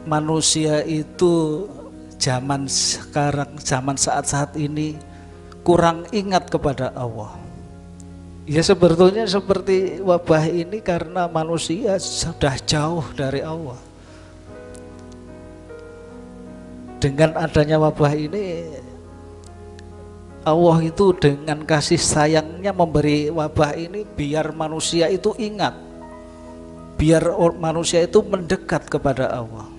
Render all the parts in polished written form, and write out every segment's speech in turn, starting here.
manusia itu zaman sekarang, zaman saat-saat ini kurang ingat kepada Allah. Ya sebetulnya seperti wabah ini karena manusia sudah jauh dari Allah. Dengan adanya wabah ini, Allah itu dengan kasih sayangnya memberi wabah ini biar manusia itu ingat, biar manusia itu mendekat kepada Allah.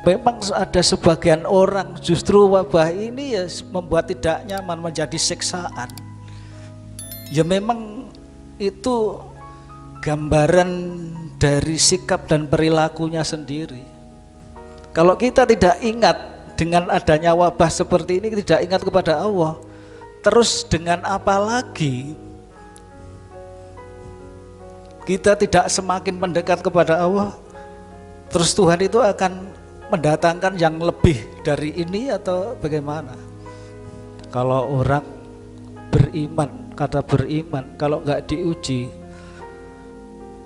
Memang ada sebagian orang justru wabah ini ya membuat tidak nyaman, menjadi siksaan. Ya memang itu gambaran dari sikap dan perilakunya sendiri. Kalau kita tidak ingat dengan adanya wabah seperti ini, tidak ingat kepada Allah, terus dengan apa lagi kita tidak semakin mendekat kepada Allah? Terus Tuhan itu akan mendatangkan yang lebih dari ini atau bagaimana? Kalau orang beriman, kata beriman, kalau nggak diuji,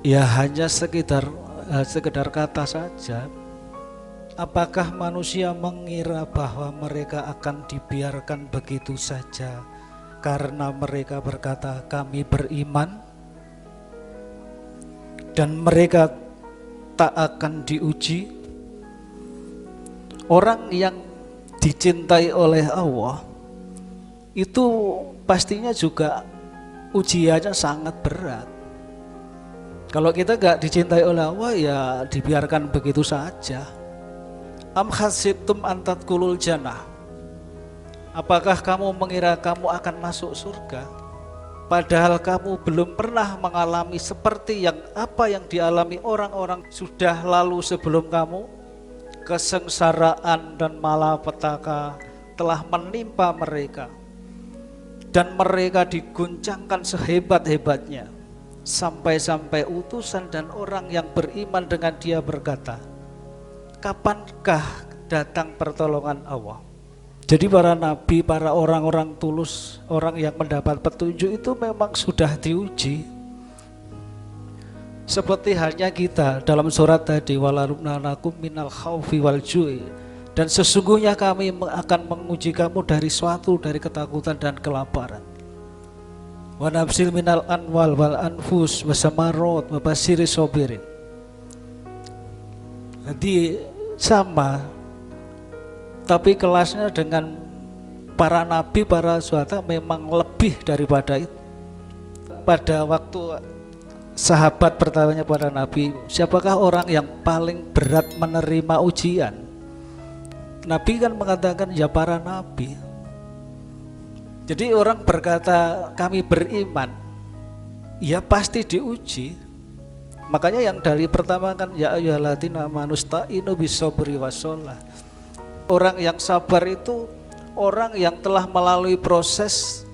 ya hanya sekedar kata saja. Apakah manusia mengira bahwa mereka akan dibiarkan begitu saja karena mereka berkata kami beriman dan mereka tak akan diuji? Orang yang dicintai oleh Allah itu pastinya juga ujiannya sangat berat. Kalau kita gak dicintai oleh Allah ya dibiarkan begitu saja. Am hasibtum an tadkhulul jannah. Apakah kamu mengira kamu akan masuk surga padahal kamu belum pernah mengalami seperti apa yang dialami orang-orang sudah lalu sebelum kamu? Kesengsaraan dan malapetaka telah menimpa mereka dan mereka diguncangkan sehebat-hebatnya sampai-sampai utusan dan orang yang beriman dengan dia berkata, kapankah datang pertolongan Allah? Jadi para nabi, para orang-orang tulus, orang yang mendapat petunjuk itu memang sudah diuji. Seperti halnya kita dalam surat tadi, walarubnanakum minal khaufi wal ju'i, dan sesungguhnya kami akan menguji kamu dari ketakutan dan kelaparan. Wa nafsil minal anwal wal anfus wasamarot wabasiri sobirin. Jadi sama, tapi kelasnya dengan para nabi, para sahabat memang lebih daripada itu. Pada waktu sahabat pertamanya para nabi, siapakah orang yang paling berat menerima ujian? Nabi kan mengatakan ya para nabi. Jadi orang berkata kami beriman, ya pasti diuji. Makanya yang dari pertama kan ya ayyuhalladzina amanu sta'inu bis-sabri was-shalah. Orang yang sabar itu orang yang telah melalui proses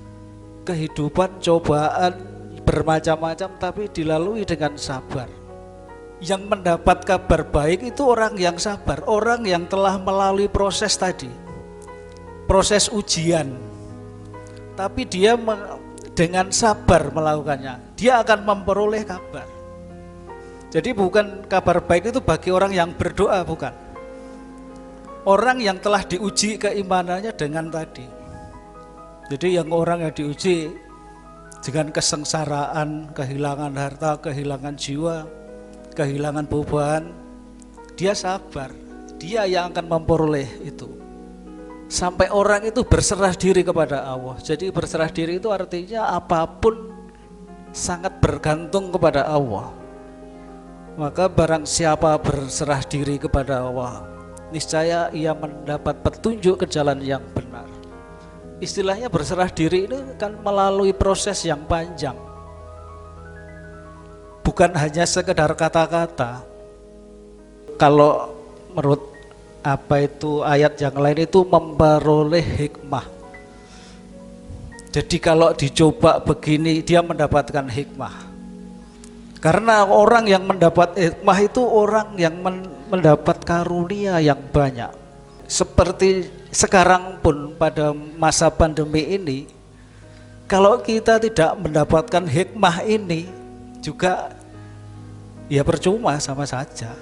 kehidupan, cobaan bermacam-macam tapi dilalui dengan sabar. Yang mendapat kabar baik itu orang yang sabar, orang yang telah melalui proses tadi, proses ujian, tapi dia dengan sabar melakukannya, dia akan memperoleh kabar. Jadi bukan kabar baik itu bagi orang yang berdoa, bukan. Orang yang telah diuji keimanannya dengan tadi. Jadi yang orang yang diuji dengan kesengsaraan, kehilangan harta, kehilangan jiwa, kehilangan beban, dia sabar, dia yang akan memperoleh itu. Sampai orang itu berserah diri kepada Allah. Jadi berserah diri itu artinya apapun sangat bergantung kepada Allah. Maka barang siapa berserah diri kepada Allah, niscaya ia mendapat petunjuk ke jalan yang benar. Istilahnya berserah diri ini kan melalui proses yang panjang, bukan hanya sekedar kata-kata. Kalau menurut ayat yang lain itu memperoleh hikmah. Jadi kalau dicoba begini dia mendapatkan hikmah. Karena orang yang mendapat hikmah itu orang yang mendapat karunia yang banyak. Seperti sekarang pun pada masa pandemi ini, kalau kita tidak mendapatkan hikmah ini juga ya percuma, sama saja.